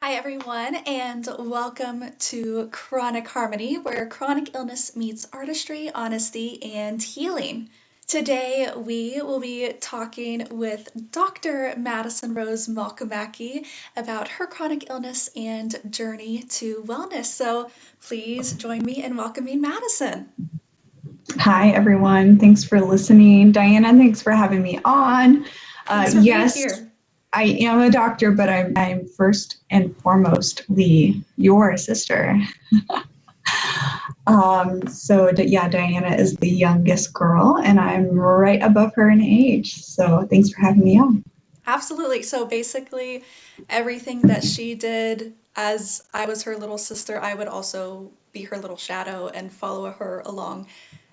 Hi, everyone, and welcome to Chronic Harmony, where chronic illness meets artistry, honesty, and healing. Today, we will be talking with Dr. Madison Rose-Malkamäki about her chronic illness and journey to wellness. So please join me in welcoming Madison. Hi, everyone. Thanks for listening. Diana, thanks for having me on. Thanks for being here. I am a doctor, but I'm first and foremostly your sister. Diana is the youngest girl, and I'm right above her in age. So thanks for having me on. Absolutely. So basically, everything that she did as I was her little sister, I would also be her little shadow and follow her along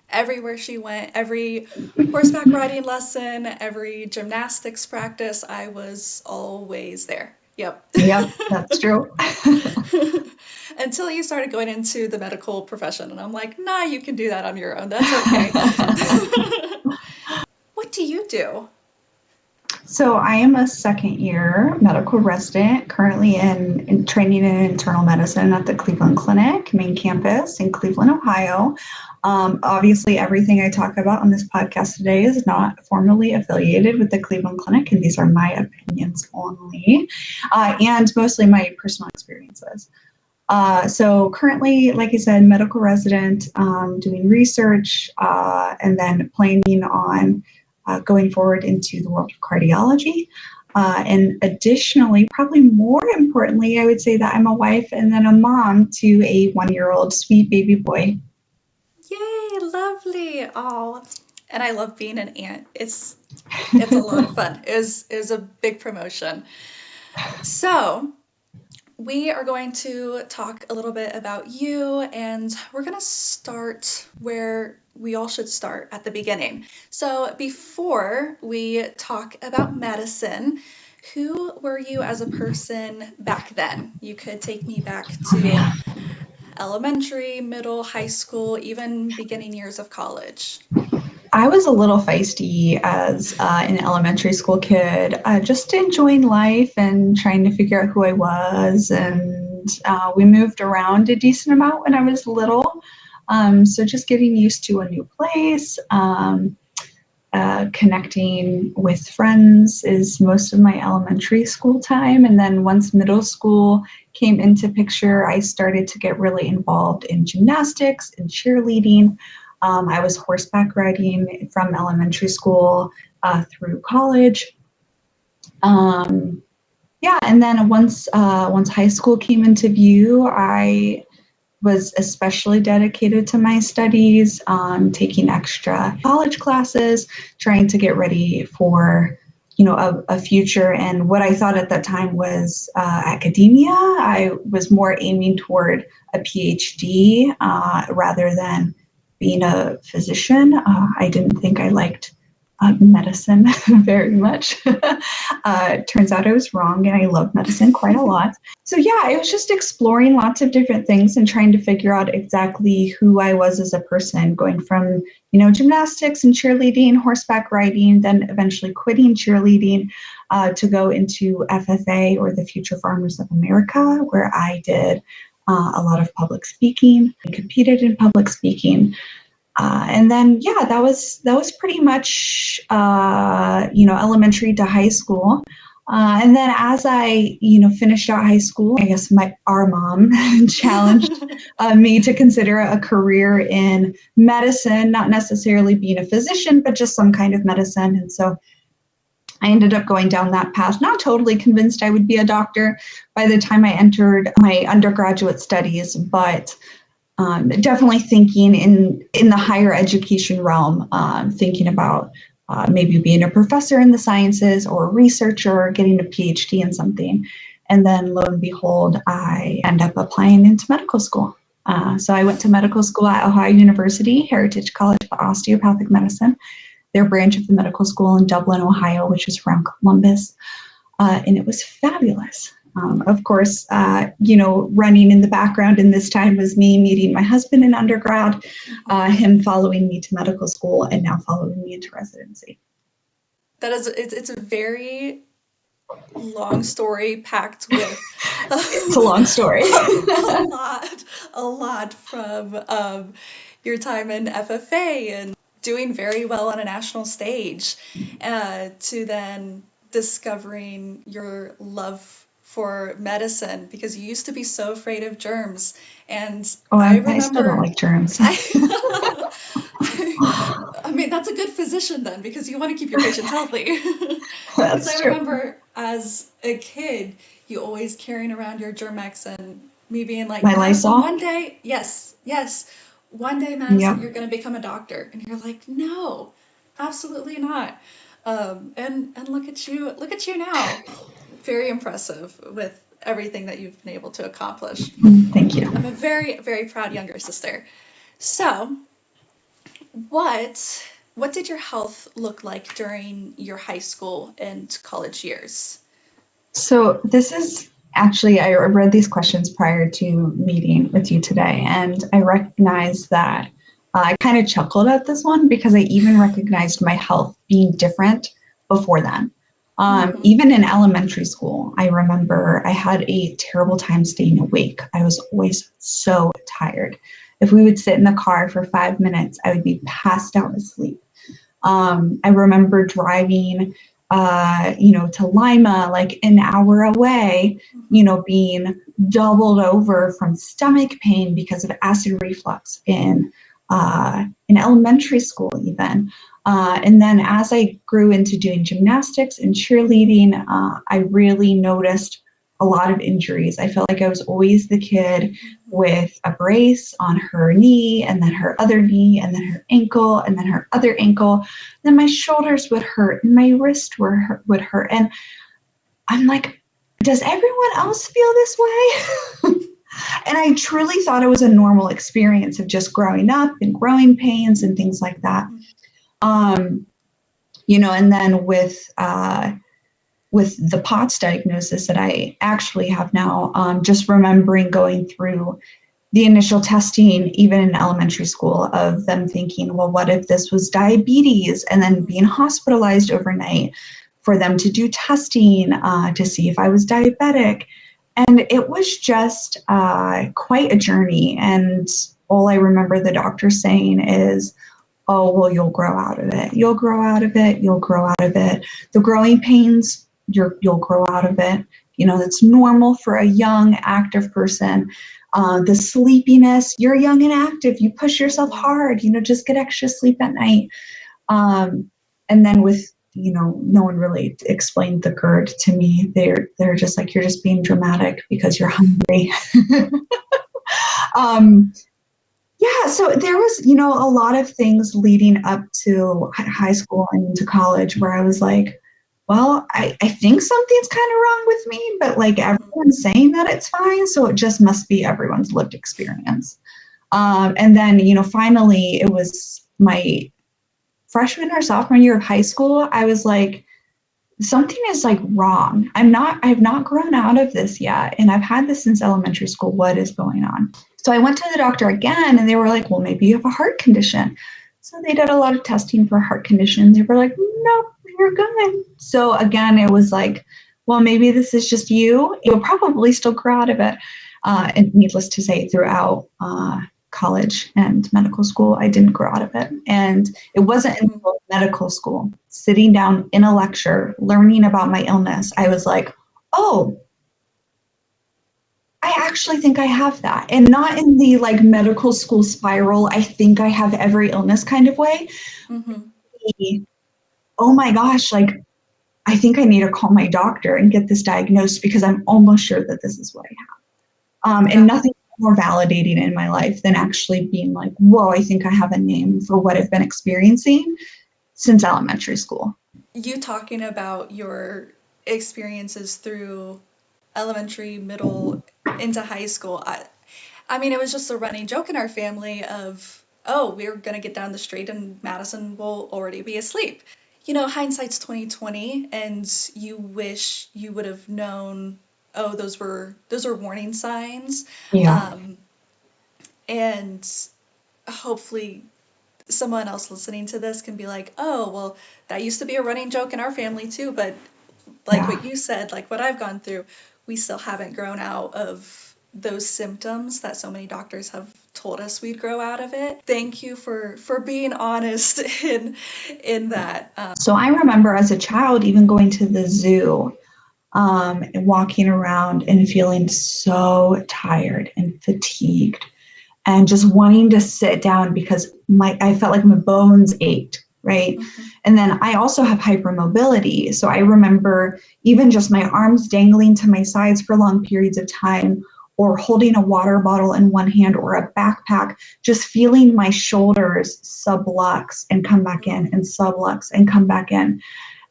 everywhere she went. Every horseback riding lesson, every gymnastics practice, I was always there. Yep. Yep, that's true. Until you started going into the medical profession, and I'm like, nah, you can do that on your own. That's okay. What do you do? So I am a second year medical resident, currently in training in internal medicine at the Cleveland Clinic main campus in Cleveland, Ohio. Obviously, everything I talk about on this podcast today is not formally affiliated with the Cleveland Clinic, and these are my opinions only, and mostly my personal experiences. So currently, like I said, medical resident, doing research, and then planning on going forward into the world of cardiology. And additionally, probably more importantly, I would say that I'm a wife and then a mom to a 1-year-old sweet baby boy. Yay, lovely. Oh, and I love being an aunt. It's a lot of fun. It was a big promotion. So we are going to talk a little bit about you, and we're going to start where we all should start, at the beginning. So before we talk about medicine, who were you as a person back then? You could take me back to elementary, middle, high school, even beginning years of college. I was a little feisty as an elementary school kid, just enjoying life and trying to figure out who I was. And we moved around a decent amount when I was little. So just getting used to a new place, connecting with friends is most of my elementary school time. And then once middle school came into picture, I started to get really involved in gymnastics and cheerleading. I was horseback riding from elementary school through college. And then once high school came into view, I was especially dedicated to my studies, taking extra college classes, trying to get ready for a future. And what I thought at that time was academia. I was more aiming toward a PhD rather than being a physician. I didn't think I liked medicine very much. Turns out I was wrong, and I love medicine quite a lot. So yeah, I was just exploring lots of different things and trying to figure out exactly who I was as a person, going from, gymnastics and cheerleading, horseback riding, then eventually quitting cheerleading to go into FFA, or the Future Farmers of America, where I did a lot of public speaking and competed in public speaking. And then, that was pretty much, elementary to high school. And then as I, finished out high school, I guess our mom challenged me to consider a career in medicine, not necessarily being a physician, but just some kind of medicine. And so I ended up going down that path, not totally convinced I would be a doctor by the time I entered my undergraduate studies, but definitely thinking in the higher education realm, thinking about maybe being a professor in the sciences or a researcher or getting a PhD in something. And then lo and behold, I end up applying into medical school. So I went to medical school at Ohio University, Heritage College of Osteopathic Medicine, their branch of the medical school in Dublin, Ohio, which is around Columbus. And it was fabulous. Of course, running in the background in this time was me meeting my husband in undergrad, him following me to medical school, and now following me into residency. It's a very long story packed with It's a long story. a lot from your time in FFA and doing very well on a national stage, to then discovering your love for medicine because you used to be so afraid of germs. And Oh, I I still don't remember, like germs. I, I mean, that's a good physician then because you want to keep your patients healthy. Because That's I true. remember as a kid, you always carrying around your Germex and me being like, My Madison, Lysol? one day, yes, yes, one day, Madison, Yep. you're going to become a doctor. And you're like, no, absolutely not. And look at you now. Very impressive with everything that you've been able to accomplish. Thank you. I'm a very, very proud younger sister. So, what did your health look like during your high school and college years? So this is actually, I read these questions prior to meeting with you today, and I recognized that I kind of chuckled at this one because I even recognized my health being different before then. Mm-hmm. Even in elementary school, I remember I had a terrible time staying awake. I was always so tired. If we would sit in the car for 5 minutes, I would be passed out asleep. I remember driving, to Lima, like an hour away, being doubled over from stomach pain because of acid reflux in elementary school, even. And then as I grew into doing gymnastics and cheerleading, I really noticed a lot of injuries. I felt like I was always the kid with a brace on her knee, and then her other knee, and then her ankle, and then her other ankle. Then my shoulders would hurt, and my wrist would hurt. And I'm like, does everyone else feel this way? And I truly thought it was a normal experience of just growing up and growing pains and things like that. Um, and then with the POTS diagnosis that I actually have now, just remembering going through the initial testing, even in elementary school, of them thinking, well, what if this was diabetes? And then being hospitalized overnight for them to do testing to see if I was diabetic. And it was just quite a journey. And all I remember the doctor saying is, oh, well, you'll grow out of it. You'll grow out of it. You'll grow out of it. The growing pains, you'll grow out of it. That's normal for a young, active person. The sleepiness, you're young and active. You push yourself hard. Just get extra sleep at night. And then with no one really explained the GERD to me. They're just like, you're just being dramatic because you're hungry. um, yeah, so there was, a lot of things leading up to high school and into college where I was like, well, I think something's kind of wrong with me, but like everyone's saying that it's fine, so it just must be everyone's lived experience. And then, finally, it was my freshman or sophomore year of high school. I was like, something is like wrong. I've not grown out of this yet. And I've had this since elementary school. What is going on? So I went to the doctor again and they were like, well, maybe you have a heart condition. So they did a lot of testing for heart conditions. They were like, nope, you're good. So again, it was like, well, maybe this is just you. You'll probably still grow out of it. And needless to say, throughout college and medical school, I didn't grow out of it. And it wasn't until medical school, sitting down in a lecture, learning about my illness, I was like, oh, I actually think I have that. And not in the like medical school spiral, I think I have every illness kind of way. Mm-hmm. Oh my gosh, like I think I need to call my doctor and get this diagnosed because I'm almost sure that this is what I have. And nothing more validating in my life than actually being like, whoa, I think I have a name for what I've been experiencing since elementary school. You talking about your experiences through elementary, middle, into high school. I mean, it was just a running joke in our family of, oh, we're gonna get down the street and Madison will already be asleep. Hindsight's 2020, and you wish you would have known. Oh, those are warning signs, Yeah. and hopefully someone else listening to this can be like, oh, well, that used to be a running joke in our family too, but like Yeah. what you said, like what I've gone through, we still haven't grown out of those symptoms that so many doctors have told us we'd grow out of it. Thank you for being honest in that. So I remember as a child even going to the zoo, and walking around and feeling so tired and fatigued and just wanting to sit down because I felt like my bones ached, right? Mm-hmm. And then I also have hypermobility. So I remember even just my arms dangling to my sides for long periods of time, or holding a water bottle in one hand or a backpack, just feeling my shoulders sublux and come back in and sublux and come back in.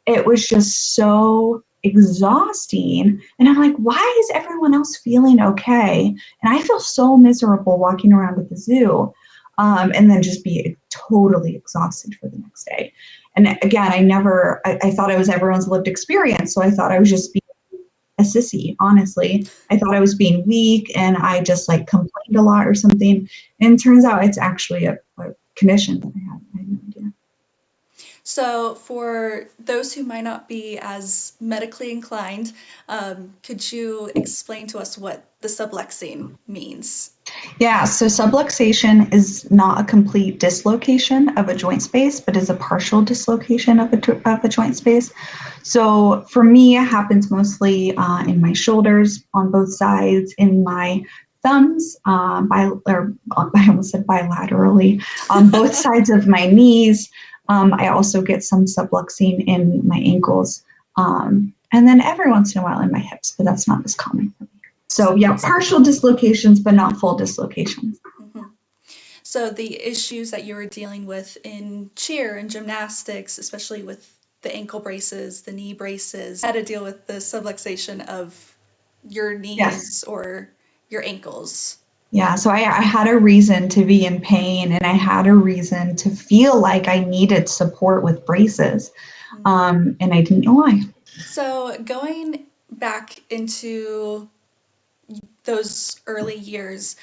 It was just so exhausting. And I'm like, why is everyone else feeling okay? And I feel so miserable walking around at the zoo, and then just be totally exhausted for the next day. And again, I thought I was everyone's lived experience. So I thought I was just being a sissy, honestly. I thought I was being weak and I just like complained a lot or something. And it turns out it's actually a condition that I had. I had no idea. So for those who might not be as medically inclined, could you explain to us what the subluxing means? Yeah, so subluxation is not a complete dislocation of a joint space, but is a partial dislocation of a joint space. So for me, it happens mostly in my shoulders on both sides, in my thumbs, I almost said bilaterally, on both sides of my knees. I also get some subluxing in my ankles, and then every once in a while in my hips, but that's not as common for me. So yeah, partial dislocations, but not full dislocations. Mm-hmm. So the issues that you were dealing with in cheer and gymnastics, especially with the ankle braces, the knee braces, had to deal with the subluxation of your knees, yes, or your ankles. Yeah, so I had a reason to be in pain, and I had a reason to feel like I needed support with braces, and I didn't know why. So going back into those early years,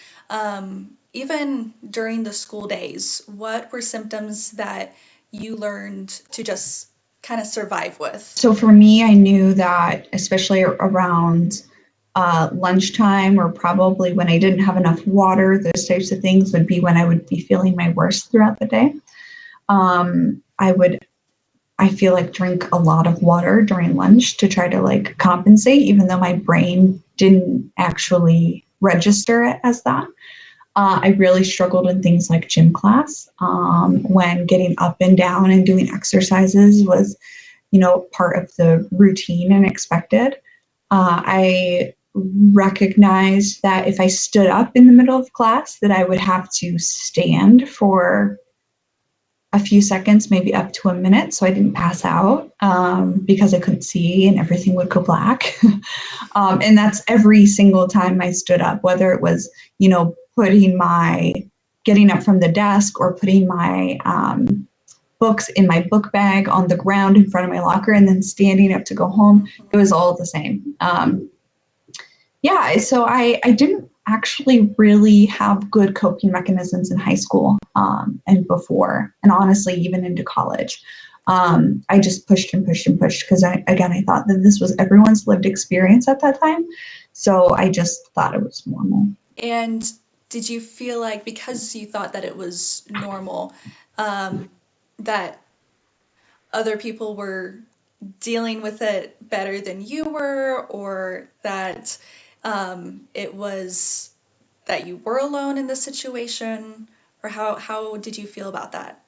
even during the school days, what were symptoms that you learned to just kind of survive with? So for me, I knew that especially around lunchtime, or probably when I didn't have enough water, those types of things would be when I would be feeling my worst throughout the day. I feel like drink a lot of water during lunch to try to like compensate, even though my brain didn't actually register it as that. I really struggled in things like gym class, when getting up and down and doing exercises was, part of the routine and expected. I recognized that if I stood up in the middle of class, that I would have to stand for a few seconds, maybe up to a minute, so I didn't pass out, because I couldn't see and everything would go black. And that's every single time I stood up, whether it was, getting up from the desk, or putting my books in my book bag on the ground in front of my locker and then standing up to go home. It was all the same. So I didn't actually really have good coping mechanisms in high school, and before, and honestly, even into college. I just pushed and pushed and pushed because I thought that this was everyone's lived experience at that time. So I just thought it was normal. And did you feel like, because you thought that it was normal, that other people were dealing with it better than you were, or that it was that you were alone in the situation, or how did you feel about that?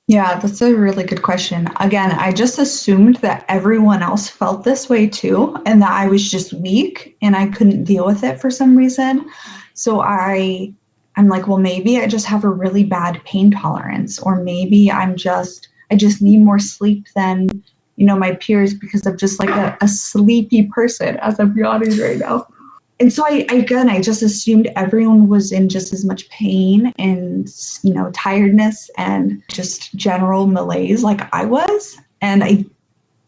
Yeah, that's a really good question. Again, I just assumed that everyone else felt this way too, and that I was just weak and I couldn't deal with it for some reason. So I'm like, well, maybe I just have a really bad pain tolerance, or maybe I just need more sleep than, my peers, because I'm just like a sleepy person, as I'm yawning right now. And so I just assumed everyone was in just as much pain and, tiredness and just general malaise like I was. And I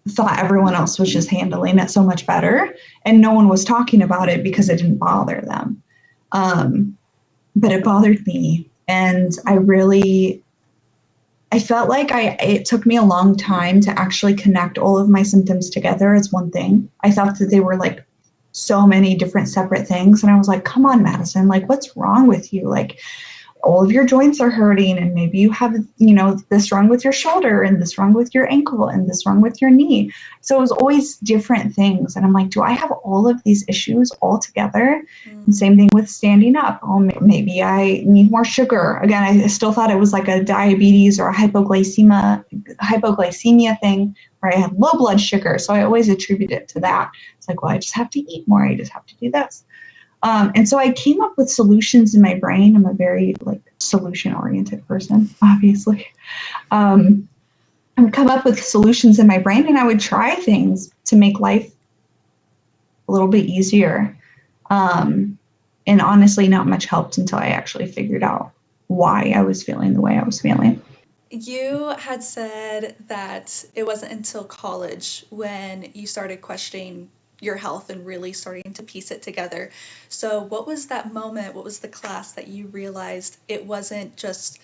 thought everyone else was just handling it so much better, and no one was talking about it because it didn't bother them. But it bothered me. And I I felt like it took me a long time to actually connect all of my symptoms together as one thing. I thought that they were like so many different separate things. And I was like, come on, Madison, like, what's wrong with you? Like, all of your joints are hurting, and maybe you have, this wrong with your shoulder, and this wrong with your ankle, and this wrong with your knee. So it was always different things. And I'm like, do I have all of these issues all together? And same thing with standing up. Oh, maybe I need more sugar. Again, I still thought it was like a diabetes or a hypoglycemia thing where I had low blood sugar. So I always attribute it to that. It's like, well, I just have to eat more. I just have to do this. And so I came up with solutions in my brain. I'm a very solution-oriented person, obviously. I would come up with solutions in my brain, and I would try things to make life a little bit easier. And honestly, not much helped until I actually figured out why I was feeling the way I was feeling. You had said that it wasn't until college when you started questioning your health and really starting to piece it together. So what was that moment? What was the class that you realized it wasn't just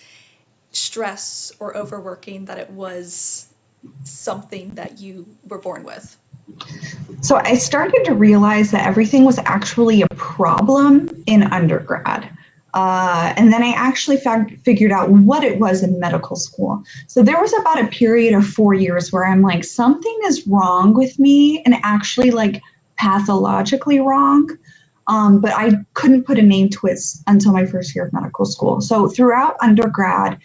stress or overworking, that it was something that you were born with? So I started to realize that everything was actually a problem in undergrad. And then I actually figured out what it was in medical school. So there was about a period of 4 years where I'm like, something is wrong with me, and actually like pathologically wrong. But I couldn't put a name to it until my first year of medical school. So throughout undergrad,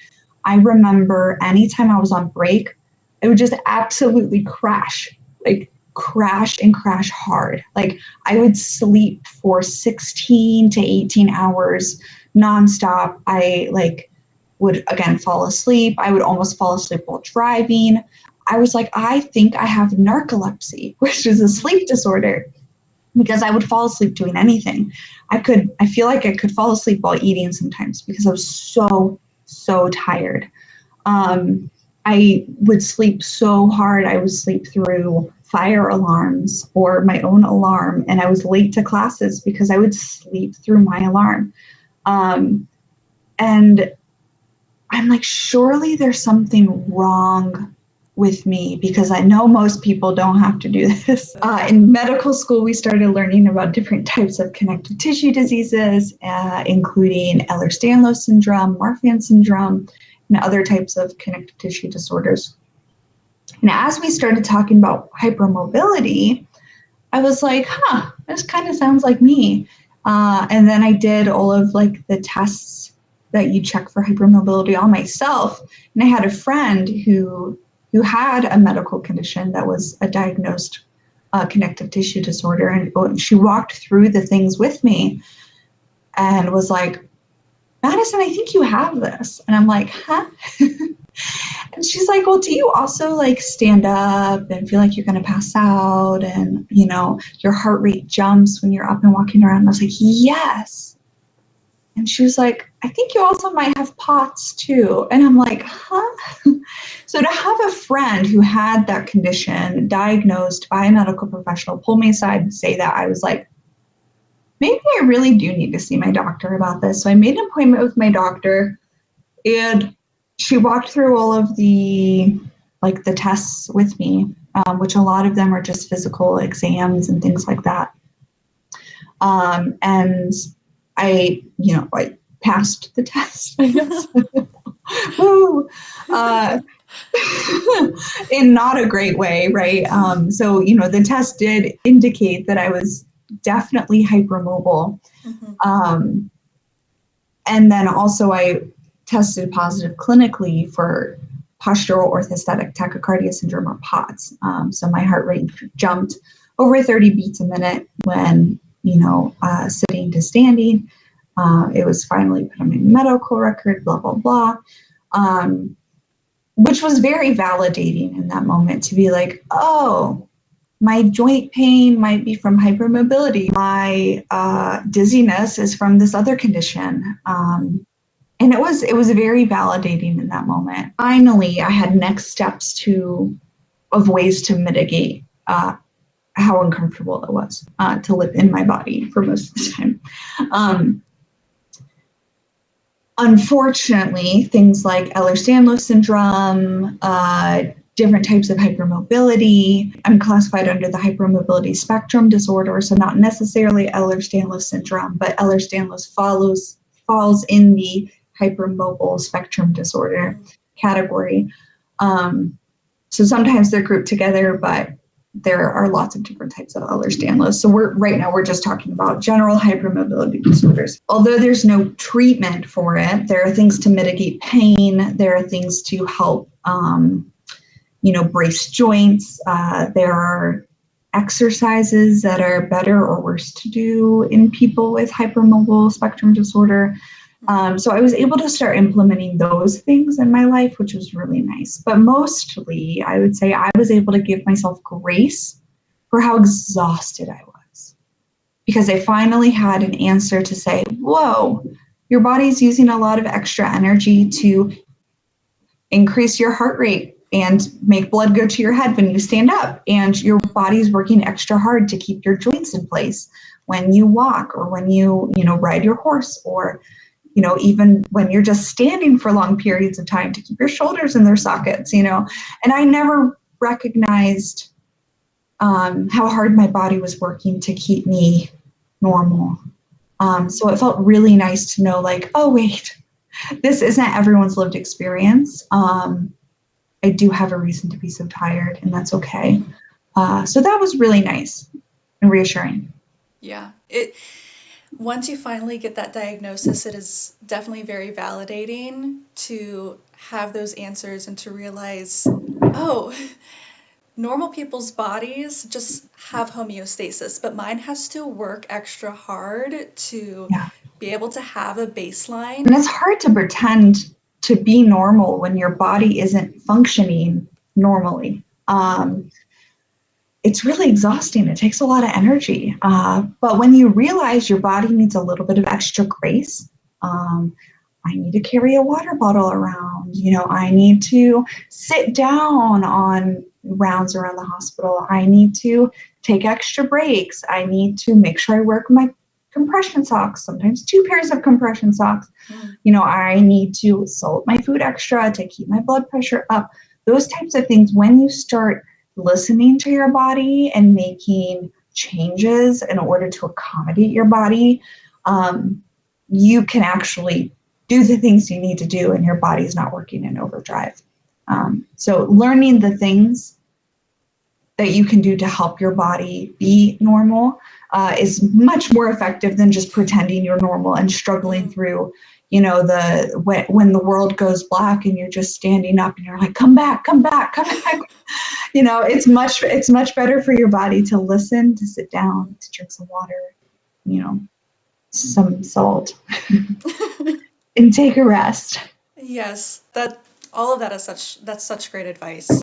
I remember anytime I was on break, I would just absolutely crash hard. Like I would sleep for 16 to 18 hours nonstop. I would again fall asleep. I would almost fall asleep while driving. I was like, I think I have narcolepsy, which is a sleep disorder, because I would fall asleep doing anything. I feel like I could fall asleep while eating sometimes because I was so tired. I would sleep so hard. I would sleep through fire alarms or my own alarm, and I was late to classes because I would sleep through my alarm. And I'm like, surely there's something wrong with me, because I know most people don't have to do this. In medical school, we started learning about different types of connective tissue diseases, including Ehlers-Danlos syndrome, Marfan syndrome, and other types of connective tissue disorders. And as we started talking about hypermobility, I was like, this kind of sounds like me. And then I did all of the tests that you check for hypermobility on myself. And I had a friend who had a medical condition that was a diagnosed connective tissue disorder. And she walked through the things with me and was like, Madison, I think you have this. And I'm like, huh? And she's like, well, do you also stand up and feel like you're going to pass out, and your heart rate jumps when you're up and walking around? And I was like, yes. And she was like, I think you also might have POTS too. And I'm like, huh? So to have a friend who had that condition diagnosed by a medical professional pull me aside and say that, I was like, maybe I really do need to see my doctor about this. So I made an appointment with my doctor, and she walked through all of the tests with me, which a lot of them are just physical exams and things like that. And I passed the test, I guess. Woo! In not a great way, right? So, the test did indicate that I was definitely hypermobile. Mm-hmm. And then also I tested positive clinically for postural orthostatic tachycardia syndrome, or POTS. So my heart rate jumped over 30 beats a minute when, sitting to standing. It was finally put on my medical record, blah, blah, blah. Which was very validating in that moment to be like, oh, my joint pain might be from hypermobility. My dizziness is from this other condition. And it was very validating in that moment. Finally, I had next steps of ways to mitigate how uncomfortable it was to live in my body for most of the time. Unfortunately, things like Ehlers-Danlos syndrome, different types of hypermobility. I'm classified under the hypermobility spectrum disorder, so not necessarily Ehlers-Danlos syndrome, but Ehlers-Danlos falls in the hypermobile spectrum disorder category. So sometimes they're grouped together, but there are lots of different types of Ehlers-Danlos. So right now we're just talking about general hypermobility disorders. Although there's no treatment for it, there are things to mitigate pain. There are things to help, brace joints. There are exercises that are better or worse to do in people with hypermobile spectrum disorder. So I was able to start implementing those things in my life, which was really nice. But mostly, I would say I was able to give myself grace for how exhausted I was. Because I finally had an answer to say, whoa, your body's using a lot of extra energy to increase your heart rate and make blood go to your head when you stand up. And your body's working extra hard to keep your joints in place when you walk or when you ride your horse, or even when you're just standing for long periods of time to keep your shoulders in their sockets, and I never recognized how hard my body was working to keep me normal. So it felt really nice to know, like, oh, wait, this isn't everyone's lived experience. I do have a reason to be so tired, and that's okay. So that was really nice and reassuring. Yeah. Once you finally get that diagnosis, it is definitely very validating to have those answers and to realize, oh, normal people's bodies just have homeostasis, but mine has to work extra hard to be able to have a baseline. And it's hard to pretend to be normal when your body isn't functioning normally. It's really exhausting. It takes a lot of energy. But when you realize your body needs a little bit of extra grace, I need to carry a water bottle around. I need to sit down on rounds around the hospital. I need to take extra breaks. I need to make sure I wear my compression socks, sometimes 2 pairs of compression socks. I need to salt my food extra to keep my blood pressure up. Those types of things, when you start listening to your body and making changes in order to accommodate your body, you can actually do the things you need to do, and your body's not working in overdrive. So learning the things that you can do to help your body be normal is much more effective than just pretending you're normal and struggling through, when the world goes black and you're just standing up and you're like, come back. It's much better for your body to listen, to sit down, to drink some water, some salt, and take a rest. Yes, all of that that's such great advice.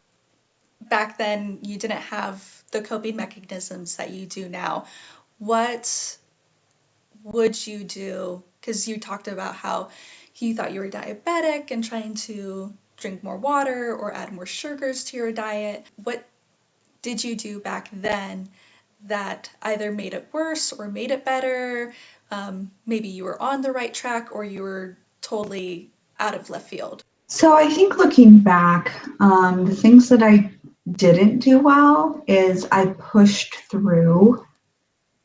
Back then, you didn't have the coping mechanisms that you do now. What would you do? Because you talked about how you thought you were diabetic and trying to drink more water or add more sugars to your diet. What did you do back then that either made it worse or made it better? Maybe you were on the right track or you were totally out of left field. So I think looking back, the things that I didn't do well is I pushed through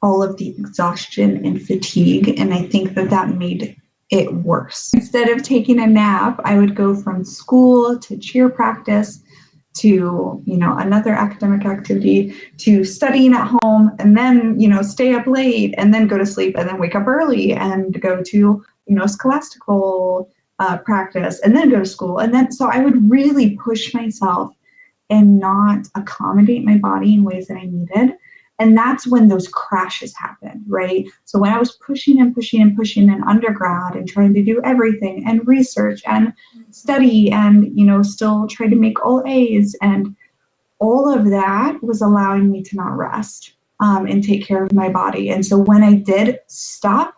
all of the exhaustion and fatigue, and I think that made it worse. Instead of taking a nap, I would go from school to cheer practice to another academic activity to studying at home, and then stay up late and then go to sleep and then wake up early and go to scholastical practice and then go to school. And then so I would really push myself and not accommodate my body in ways that I needed. And that's when those crashes happen, right? So when I was pushing in undergrad and trying to do everything and research and study and, still try to make all A's, and all of that was allowing me to not rest and take care of my body. And so when I did stop,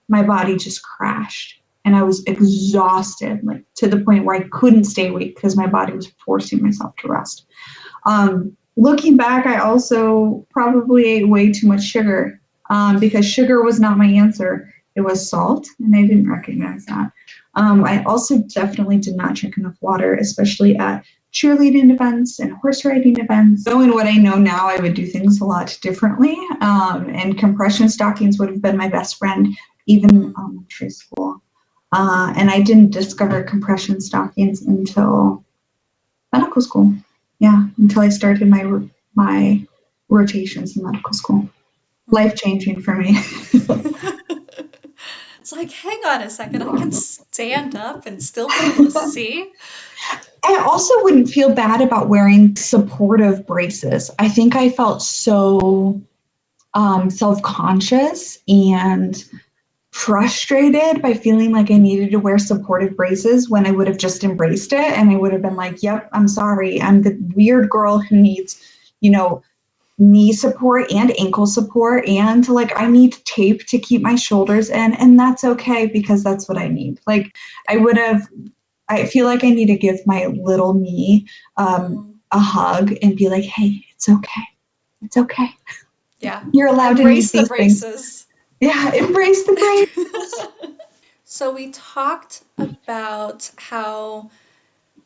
my body just crashed. And I was exhausted, like to the point where I couldn't stay awake because my body was forcing myself to rest. Looking back, I also probably ate way too much sugar because sugar was not my answer. It was salt, and I didn't recognize that. I also definitely did not drink enough water, especially at cheerleading events and horse riding events. Knowing what I know now, I would do things a lot differently. And compression stockings would have been my best friend, even in elementary school. And I didn't discover compression stockings until medical school. Yeah, until I started my rotations in medical school. Life-changing for me. It's like, hang on a second, I can stand up and still be able to see. I also wouldn't feel bad about wearing supportive braces. I think I felt so self-conscious and frustrated by feeling like I needed to wear supportive braces when I would have just embraced it. And I would have been like, yep, I'm sorry. I'm the weird girl who needs, knee support and ankle support. And I need tape to keep my shoulders in. And that's okay because that's what I need. I feel like I need to give my little me a hug and be like, hey, it's okay. It's okay. Yeah. You're allowed embrace to need the these braces. Things. Yeah, embrace the braces. So we talked about how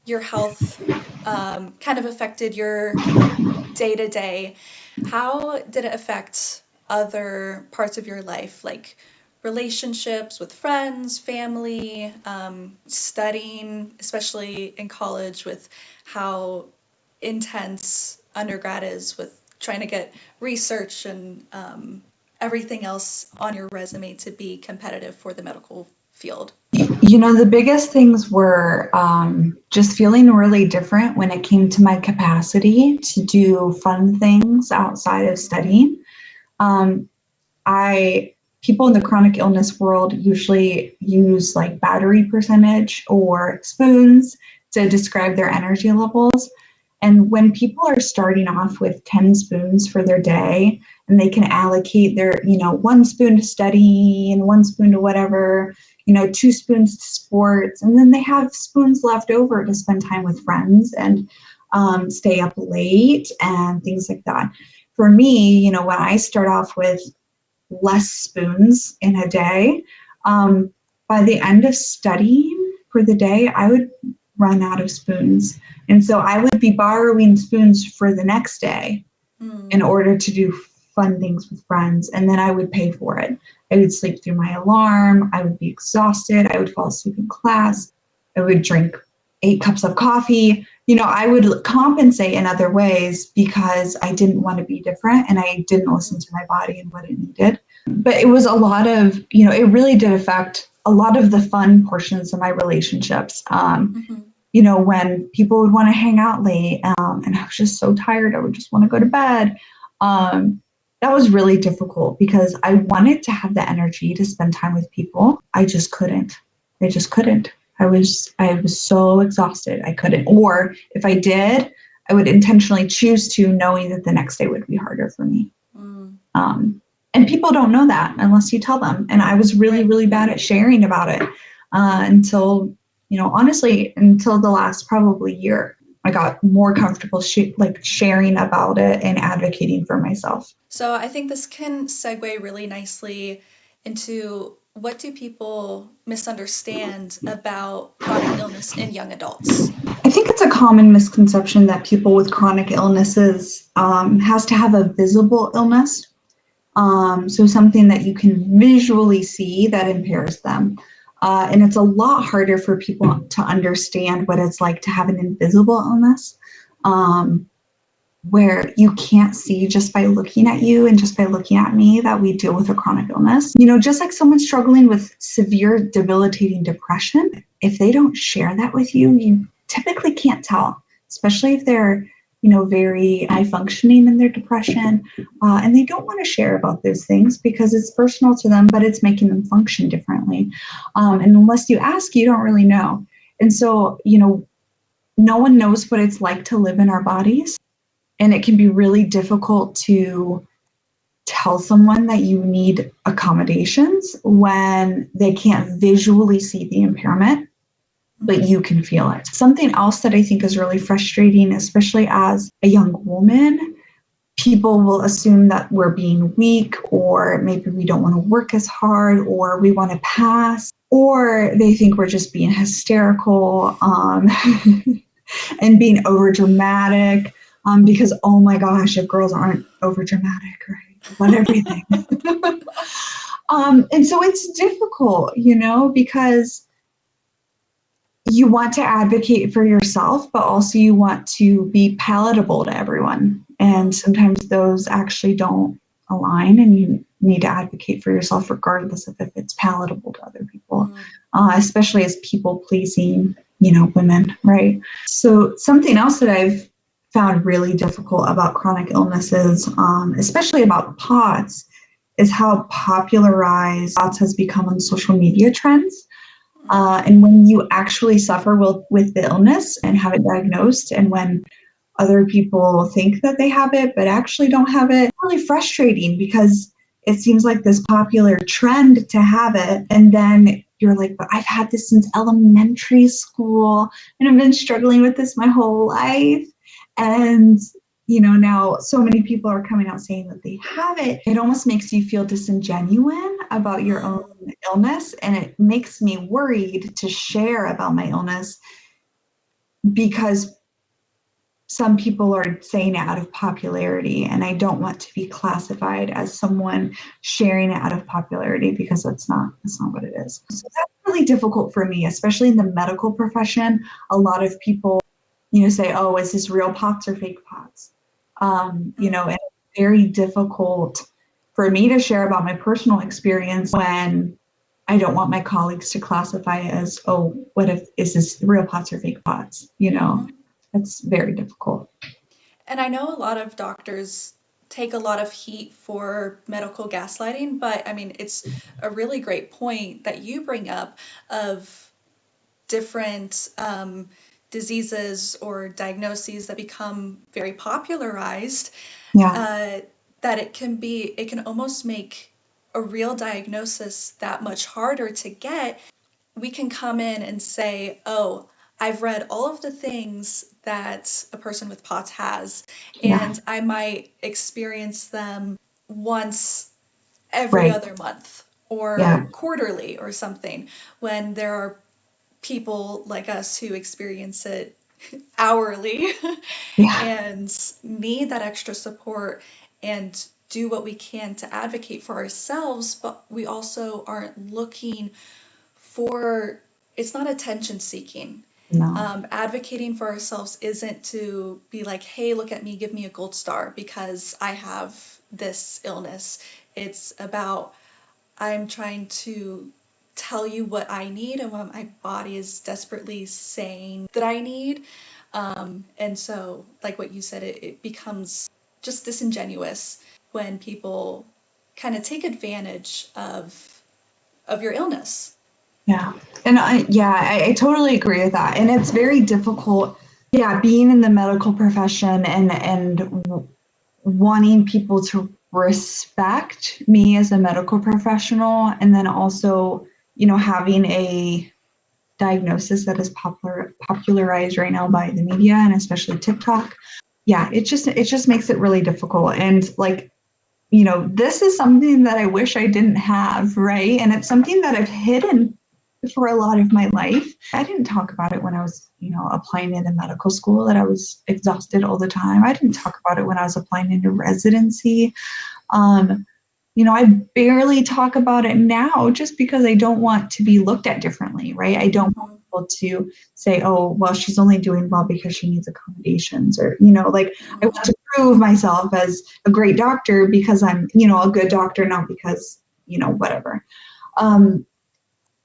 your health kind of affected your day-to-day. How did it affect other parts of your life, like relationships with friends, family, studying, especially in college with how intense undergrad is with trying to get research and everything else on your resume to be competitive for the medical field? The biggest things were just feeling really different when it came to my capacity to do fun things outside of studying. People in the chronic illness world usually use battery percentage or spoons to describe their energy levels. And when people are starting off with 10 spoons for their day and they can allocate their, 1 spoon to study and 1 spoon to whatever, 2 spoons to sports, and then they have spoons left over to spend time with friends and stay up late and things like that. For me, when I start off with less spoons in a day, by the end of studying for the day, I would run out of spoons. And so I would be borrowing spoons for the next day in order to do fun things with friends. And then I would pay for it. I would sleep through my alarm. I would be exhausted. I would fall asleep in class. I would drink 8 cups of coffee. I would compensate in other ways because I didn't want to be different and I didn't listen to my body and what it needed. But it was a lot of, it really did affect a lot of the fun portions of my relationships. When people would want to hang out late and I was just so tired, I would just want to go to bed. That was really difficult because I wanted to have the energy to spend time with people. I just couldn't. I was so exhausted. I couldn't. Or if I did, I would intentionally choose to, knowing that the next day would be harder for me. And people don't know that unless you tell them. And I was really, really bad at sharing about it until, honestly, until the last probably year. I got more comfortable sharing about it and advocating for myself. So I think this can segue really nicely into what do people misunderstand about chronic illness in young adults? I think it's a common misconception that people with chronic illnesses has to have a visible illness. So something that you can visually see that impairs them. And it's a lot harder for people to understand what it's like to have an invisible illness, where you can't see just by looking at you and just by looking at me that we deal with a chronic illness. Just like someone struggling with severe debilitating depression, if they don't share that with you, you typically can't tell, especially if they're very high functioning in their depression, and they don't want to share about those things because it's personal to them, but it's making them function differently. And unless you ask, you don't really know. And so, no one knows what it's like to live in our bodies, and it can be really difficult to tell someone that you need accommodations when they can't visually see the impairment, but you can feel it. Something else that I think is really frustrating, especially as a young woman, people will assume that we're being weak, or maybe we don't want to work as hard, or we want to pass. or they think we're just being hysterical and being over dramatic because, oh my gosh, if girls aren't over dramatic, right? About everything. And so it's difficult, because you want to advocate for yourself, but also you want to be palatable to everyone. And sometimes those actually don't align, and you need to advocate for yourself regardless of if it's palatable to other people, especially as people pleasing, women, right? So something else that I've found really difficult about chronic illnesses, especially about POTS, is how popularized POTS has become on social media trends. And when you actually suffer with the illness and have it diagnosed, and when other people think that they have it but actually don't have it, it's really frustrating because it seems like this popular trend to have it. And then you're like, but I've had this since elementary school and I've been struggling with this my whole life. And now so many people are coming out saying that they have it. It almost makes you feel disingenuous about your own illness. And it makes me worried to share about my illness because some people are saying it out of popularity, and I don't want to be classified as someone sharing it out of popularity because that's not what it is. So that's really difficult for me, especially in the medical profession. A lot of people, say, oh, is this real POTS or fake POTS? And it's very difficult for me to share about my personal experience when I don't want my colleagues to classify it as, oh, is this real POTS or fake POTS? It's very difficult. And I know a lot of doctors take a lot of heat for medical gaslighting, but I mean, it's a really great point that you bring up of different diseases or diagnoses that become very popularized. Yeah. That it can almost make a real diagnosis that much harder to get. We can come in and say, oh, I've read all of the things that a person with POTS has, and I might experience them once every other month or quarterly or something, when there are people like us who experience it hourly and need that extra support and do what we can to advocate for ourselves, but we also aren't looking for, it's not attention seeking. No. Advocating for ourselves isn't to be like, hey, look at me, give me a gold star because I have this illness. It's about, I'm trying to tell you what I need and what my body is desperately saying that I need. And so, like what you said, it becomes just disingenuous when people kind of take advantage of your illness. Yeah. And I totally agree with that. And it's very difficult, being in the medical profession and wanting people to respect me as a medical professional, and then also, having a diagnosis that is popularized right now by the media and especially TikTok. Yeah, it just makes it really difficult. And this is something that I wish I didn't have, right? And it's something that I've hidden for a lot of my life. I didn't talk about it when I was, applying into medical school, that I was exhausted all the time. I didn't talk about it when I was applying into residency. I barely talk about it now just because I don't want to be looked at differently, right? I don't want people to say, oh, well, she's only doing well because she needs accommodations, or, I want to prove myself as a great doctor because I'm, a good doctor, not because, whatever.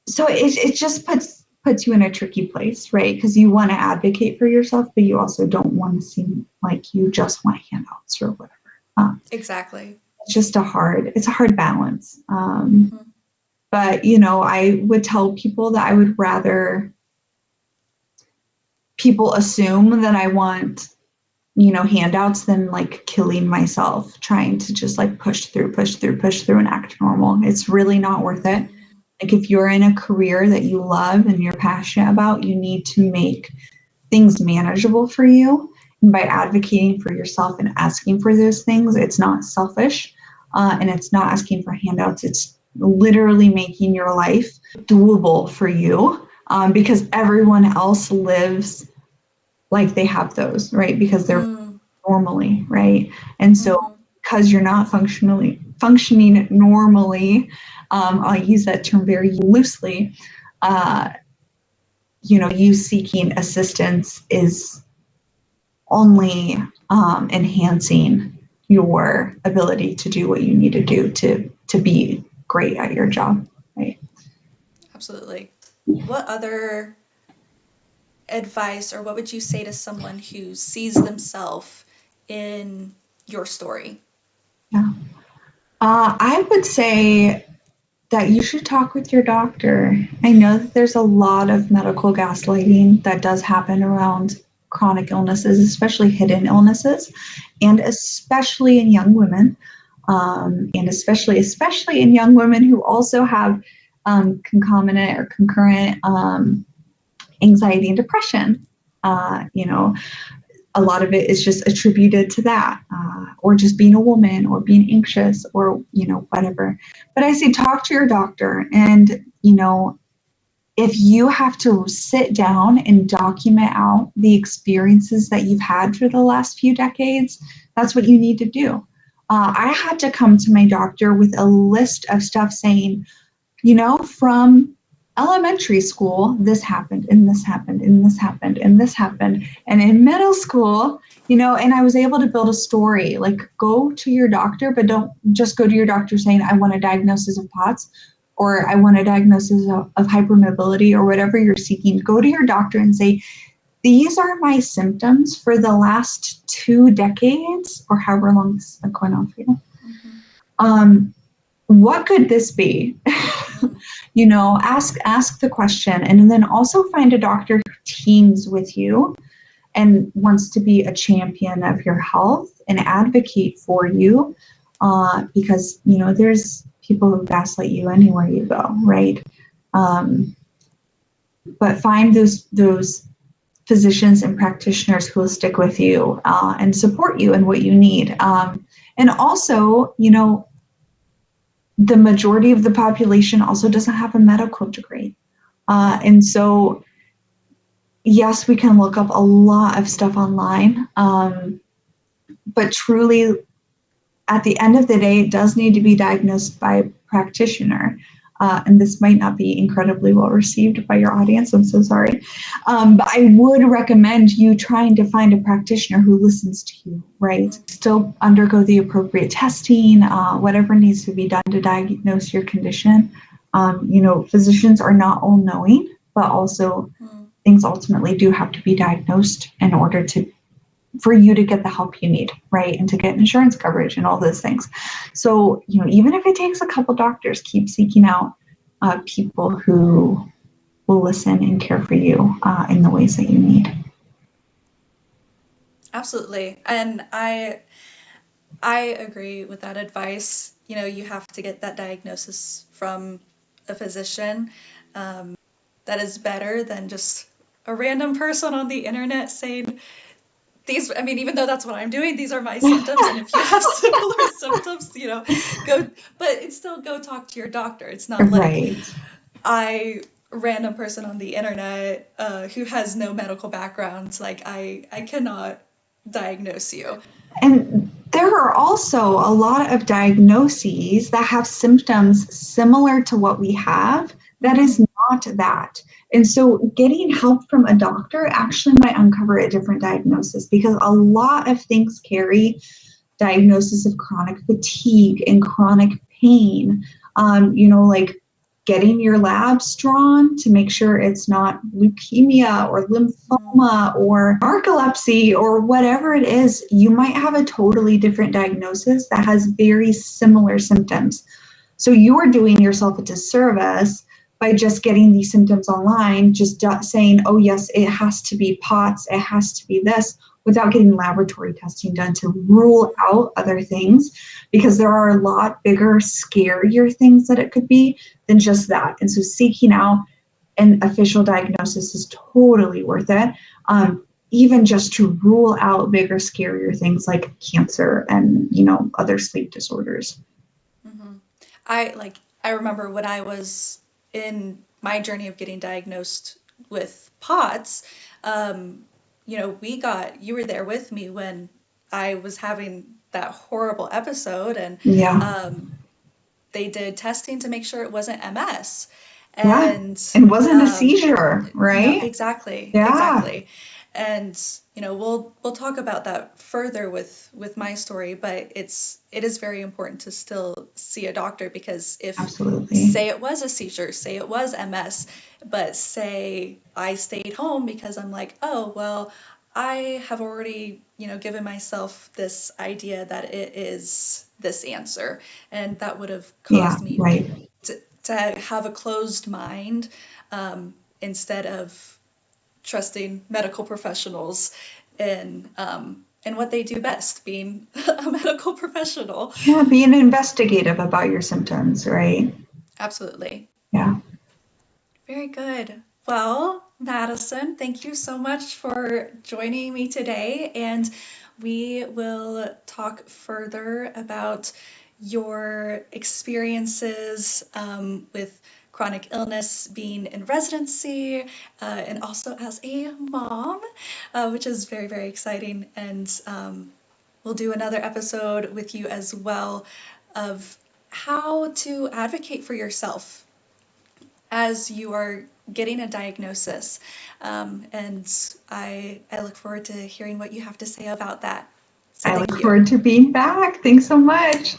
So it just puts you in a tricky place, right? Because you want to advocate for yourself, but you also don't want to seem like you just want handouts or whatever. Exactly. It's just a hard balance. But, I would tell people that I would rather people assume that I want, handouts than like killing myself, trying to just like push through and act normal. It's really not worth it. Like if you're in a career that you love and you're passionate about, you need to make things manageable for you. And by advocating for yourself and asking for those things, it's not selfish, and it's not asking for handouts. It's literally making your life doable for you, because everyone else lives like they have those, right? Because they're normally, right? And so because you're not functioning normally, I'll use that term very loosely, you seeking assistance is only enhancing your ability to do what you need to do to be great at your job, right? Absolutely. What other advice, or what would you say to someone who sees themselves in your story? Yeah. I would say that you should talk with your doctor. I know that there's a lot of medical gaslighting that does happen around chronic illnesses, especially hidden illnesses, and especially in young women, and especially in young women who also have concomitant or concurrent anxiety and depression. A lot of it is just attributed to that, or just being a woman, or being anxious, or whatever. But I say talk to your doctor, and if you have to sit down and document out the experiences that you've had for the last few decades, that's what you need to do. I had to come to my doctor with a list of stuff saying, from elementary school, this happened, and this happened, and this happened, and this happened. And in middle school, and I was able to build a story. Like, go to your doctor, but don't just go to your doctor saying, I want a diagnosis of POTS, or I want a diagnosis of hypermobility, or whatever you're seeking. Go to your doctor and say, these are my symptoms for the last 2 decades, or however long this has been going on for you. What could this be? Ask the question, and then also find a doctor who teams with you and wants to be a champion of your health and advocate for you, because there's people who gaslight you anywhere you go, right? But find those physicians and practitioners who will stick with you and support you in what you need. And also, the majority of the population also doesn't have a medical degree. And so, yes, we can look up a lot of stuff online, but truly, at the end of the day, it does need to be diagnosed by a practitioner. And this might not be incredibly well received by your audience. I'm so sorry. But I would recommend you trying to find a practitioner who listens to you, right? Still undergo the appropriate testing, whatever needs to be done to diagnose your condition. Physicians are not all knowing, but also things ultimately do have to be diagnosed in order for you to get the help you need, right? And to get insurance coverage and all those things. So, even if it takes a couple doctors, keep seeking out people who will listen and care for you in the ways that you need. Absolutely. And I agree with that advice. You have to get that diagnosis from a physician. That is better than just a random person on the internet saying, even though that's what I'm doing, these are my symptoms, and if you have similar symptoms, go talk to your doctor. It's not like a random person on the internet who has no medical background, like I cannot diagnose you. And there are also a lot of diagnoses that have symptoms similar to what we have that is not that. And so getting help from a doctor actually might uncover a different diagnosis, because a lot of things carry diagnosis of chronic fatigue and chronic pain, like getting your labs drawn to make sure it's not leukemia or lymphoma or narcolepsy or whatever it is. You might have a totally different diagnosis that has very similar symptoms. So you are doing yourself a disservice by just getting these symptoms online, just saying, oh yes, it has to be POTS, it has to be this, without getting laboratory testing done to rule out other things, because there are a lot bigger, scarier things that it could be than just that. And so seeking out an official diagnosis is totally worth it, even just to rule out bigger, scarier things like cancer and, other sleep disorders. I I remember when I was in my journey of getting diagnosed with POTS, you were there with me when I was having that horrible episode, and Yeah. they did testing to make sure it wasn't MS. Yeah. And It wasn't a seizure, no, right? exactly, Yeah. exactly. And we'll talk about that further with my story, but it is very important to still see a doctor, because if, Absolutely. say it was a seizure, say it was MS, but say I stayed home because I'm like, oh well, I have already given myself this idea that it is this answer, and that would have Yeah, caused me right. to have a closed mind, instead of trusting medical professionals in what they do best, being a medical professional. Yeah, being investigative about your symptoms, right? Absolutely. Yeah. Very good. Well, Madison, thank you so much for joining me today, and we will talk further about your experiences with chronic illness, being in residency, and also as a mom, which is very, very exciting. And we'll do another episode with you as well of how to advocate for yourself as you are getting a diagnosis. And I look forward to hearing what you have to say about that. So I thank look you. forward to being back. Thanks so much.